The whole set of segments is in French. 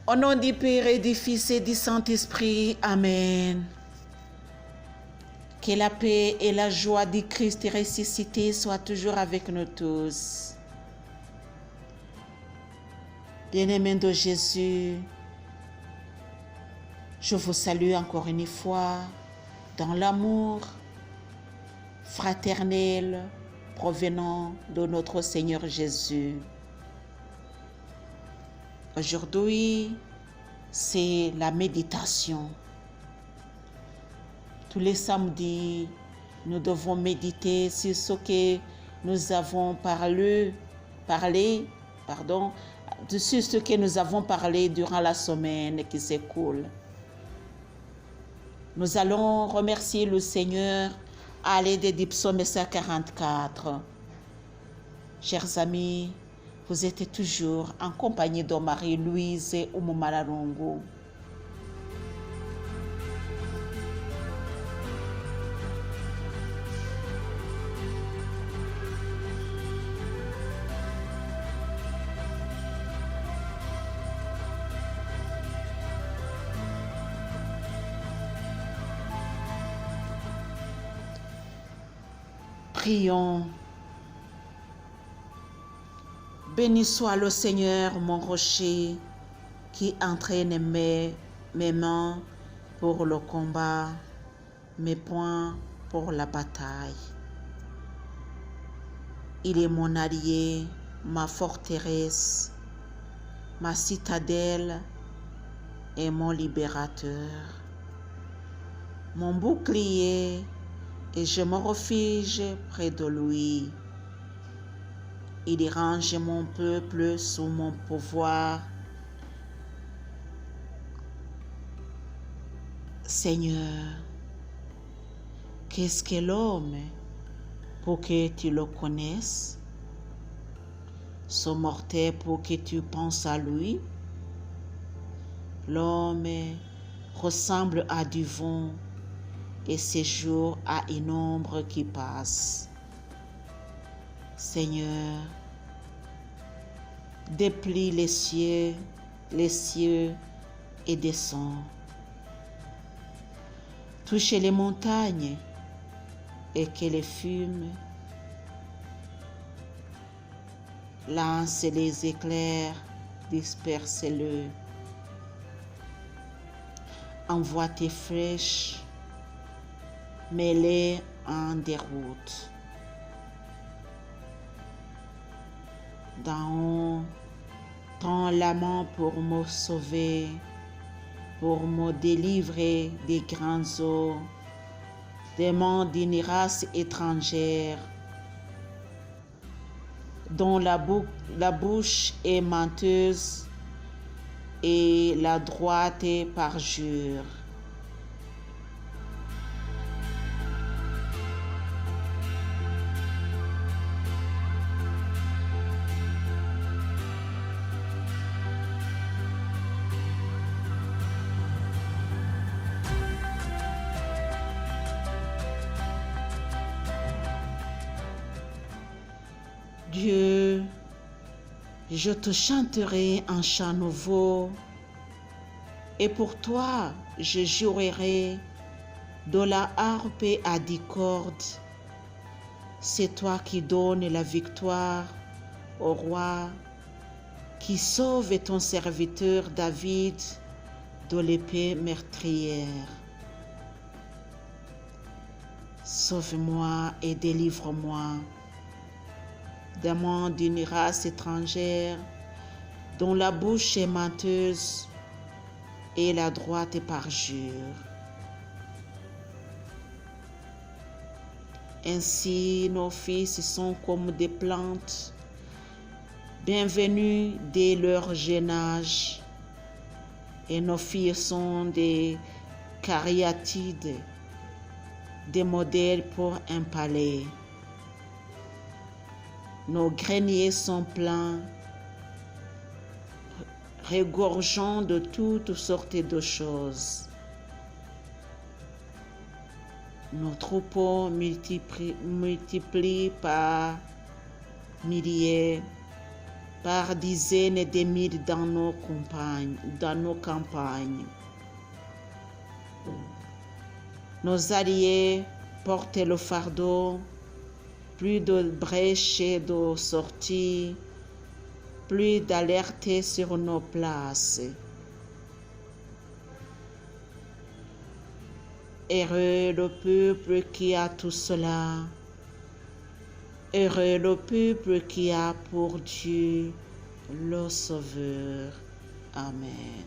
Au nom du Père et du Fils et du Saint-Esprit. Amen. Que la paix et la joie du Christ ressuscité soient toujours avec nous tous. Bien-aimés de Jésus, je vous salue encore une fois dans l'amour fraternel provenant de notre Seigneur Jésus. Aujourd'hui, c'est la méditation. Tous les samedis, nous devons méditer sur ce que nous avons sur ce que nous avons parlé durant la semaine qui s'écoule. Nous allons remercier le Seigneur à l'aide du psaume 144. Chers amis, vous êtes toujours en compagnie de Marie-Louise Oumoumalalongo. Prions. Béni soit le Seigneur, mon rocher, qui entraîne mes mains pour le combat, mes poings pour la bataille. Il est mon allié, ma forteresse, ma citadelle et mon libérateur, mon bouclier, et je me refuge près de lui. Il range mon peuple sous mon pouvoir. Seigneur, qu'est-ce que l'homme pour que tu le connaisses? Ce mortel pour que tu penses à lui? L'homme ressemble à du vent et séjourne à une ombre qui passe. Seigneur, déplie les cieux et descends. Touche les montagnes et qu'elles fument. Lance les éclairs, disperse-le. Envoie tes flèches, mets-les en déroute. D'en haut, tends la main pour me sauver, pour me délivrer des grandes eaux, des mains d'une race étrangère, dont la bouche est menteuse et la droite parjure. Dieu, je te chanterai un chant nouveau, et pour toi je jouerai de la harpe à 10 cordes. C'est toi qui donnes la victoire au roi, qui sauve ton serviteur David de l'épée meurtrière. Sauve-moi et délivre-moi des mains d'une race étrangère, dont la bouche est menteuse et la droite parjure. Ainsi nos fils sont comme des plantes, bienvenus dès leur jeune âge, et nos filles sont des cariatides, des modèles pour un palais. Nos greniers sont pleins, regorgeant de toutes sortes de choses. Nos troupeaux multiplient par milliers par dizaines et des milliers dans nos campagnes. Nos alliés portaient le fardeau, plus de brèches et de sorties, plus d'alertes sur nos places. Heureux le peuple qui a tout cela. Heureux le peuple qui a pour Dieu le Sauveur. Amen.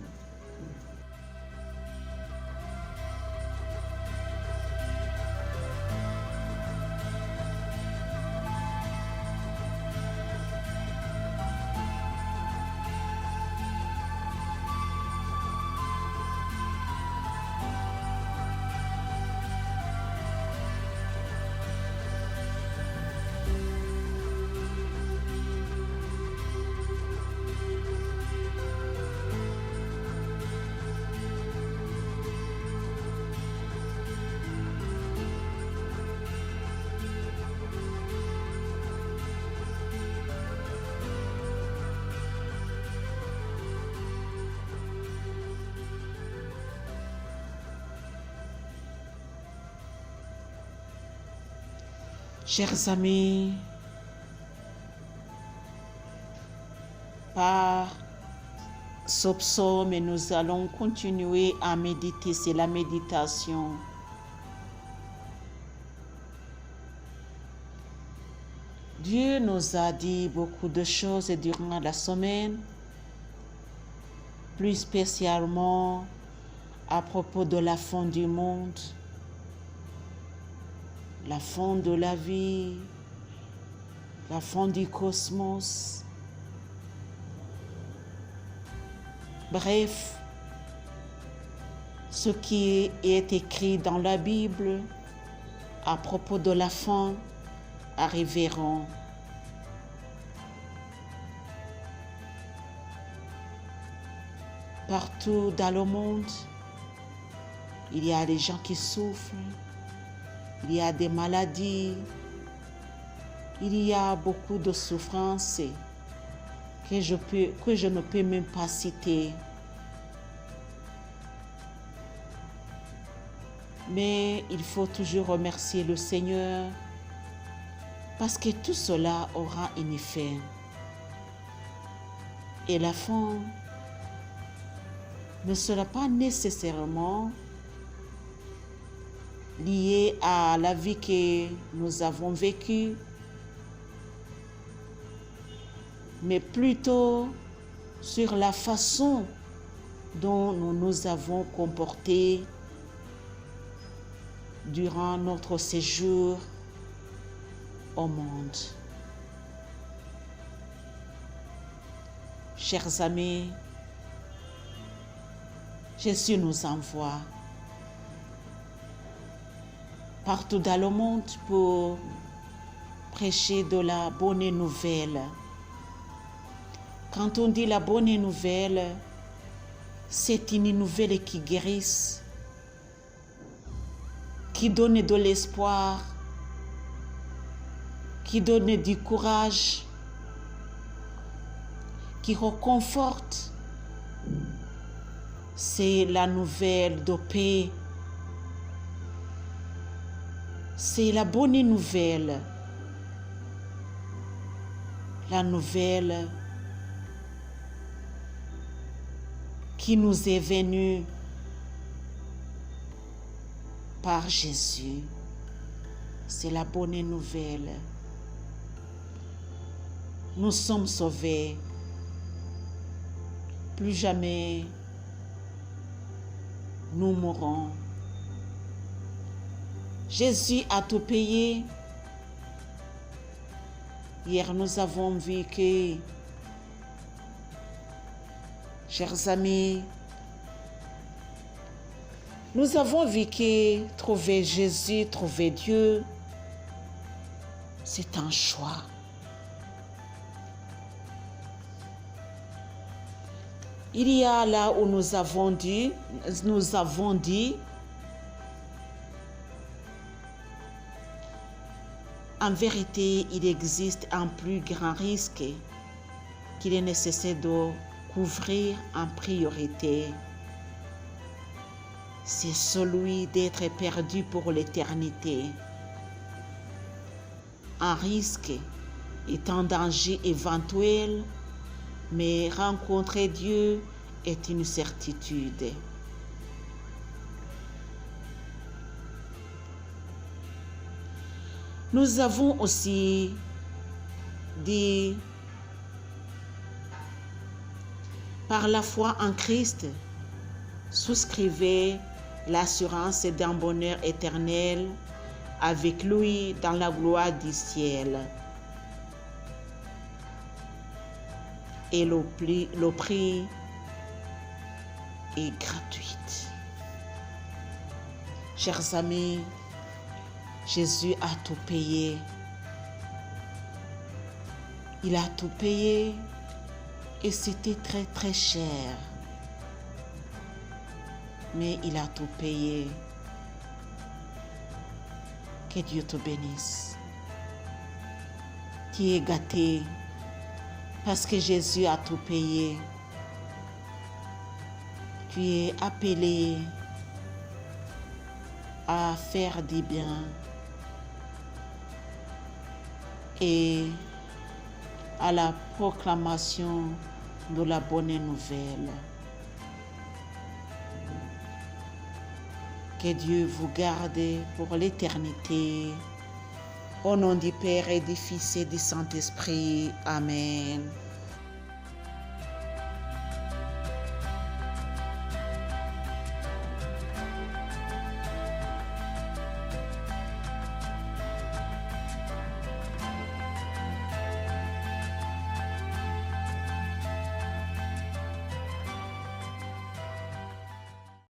Chers amis, par ce psaume, nous allons continuer à méditer, c'est la méditation. Dieu nous a dit beaucoup de choses durant la semaine, plus spécialement à propos de la fin du monde, la fin de la vie, la fin du cosmos. Bref, ce qui est écrit dans la Bible à propos de la fin arriveront. Partout dans le monde, il y a des gens qui souffrent. Il y a des maladies, il y a beaucoup de souffrances que je ne peux même pas citer. Mais il faut toujours remercier le Seigneur parce que tout cela aura un effet. Et la fin ne sera pas nécessairement lié à la vie que nous avons vécue, mais plutôt sur la façon dont nous nous avons comportés durant notre séjour au monde. Chers amis, Jésus nous envoie partout dans le monde pour prêcher de la bonne nouvelle. Quand on dit la bonne nouvelle, c'est une nouvelle qui guérisse, qui donne de l'espoir, qui donne du courage, qui réconforte. C'est la nouvelle de paix. C'est la bonne nouvelle. La nouvelle qui nous est venue par Jésus. C'est la bonne nouvelle. Nous sommes sauvés. Plus jamais nous mourrons. Jésus a tout payé. Hier, nous avons vu que, chers amis, nous avons vu que trouver Jésus, trouver Dieu, c'est un choix. Il y a là où nous avons dit, en vérité, il existe un plus grand risque qu'il est nécessaire de couvrir en priorité, c'est celui d'être perdu pour l'éternité. Un risque est un danger éventuel, mais rencontrer Dieu est une certitude. Nous avons aussi dit, par la foi en Christ, souscrivez l'assurance d'un bonheur éternel avec lui dans la gloire du ciel. Et le prix est gratuit. Chers amis, Jésus a tout payé. Il a tout payé et c'était très très cher. Mais il a tout payé. Que Dieu te bénisse. Tu es gâté parce que Jésus a tout payé. Tu es appelé à faire du bien et à la proclamation de la bonne nouvelle. Que Dieu vous garde pour l'éternité. Au nom du Père et du Fils et du Saint-Esprit. Amen.